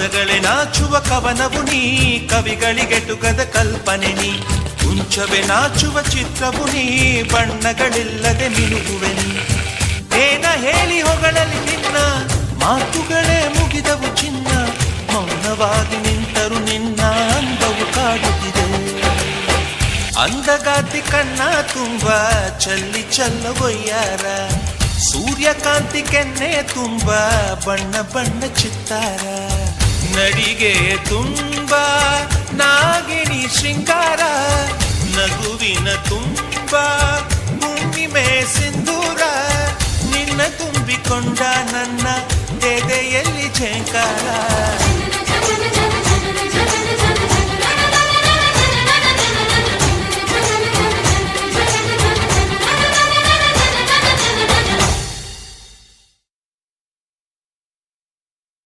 ಪದಗಳೇ ನಾಚುವ ಕವನವು ನೀ, ಕವಿಗಳಿಗೆಟುಕದ ಕಲ್ಪನೆ ನೀ. ಕುಂಚವೇ ನಾಚುವ ಚಿತ್ರವು ನೀ, ಬಣ್ಣಗಳಿಲ್ಲದೆ ಮಿನುಗುವೆ ನೀ. ಏನ ಹೇಳಿ ಹೊಗಳಲಿ ನಿನ್ನ, ಮಾತುಗಳೇ ಮುಗಿದವು ಚಿನ್ನ. ಮೌನವಾಗಿ ನಿಂತರು ನಿನ್ನ ಅಂದವು ಕಾಡುತ್ತಿದೆ. ಅಂದಗಾತಿ ಕಣ್ಣ ತುಂಬ ಚಲ್ಲಿ ಚಲ್ಲವೊಯ್ಯಾರ, ಸೂರ್ಯಕಾಂತಿ ಕೆನ್ನೆ ತುಂಬ ಬಣ್ಣ ಬಣ್ಣ ಚಿತ್ತಾರ. ನಡಿಗೆ ತುಂಬ ನಾಗಿಣಿ ಶೃಂಗಾರ, ನಗುವಿನ ತುಂಬ ಹುಣ್ಣಿಮೆ ಸಿಂಧೂರ. ನಿನ್ನ ತುಂಬಿಕೊಂಡ ನನ್ನ ಎದೆಯಲ್ಲಿ ಝೇಂಕಾರ.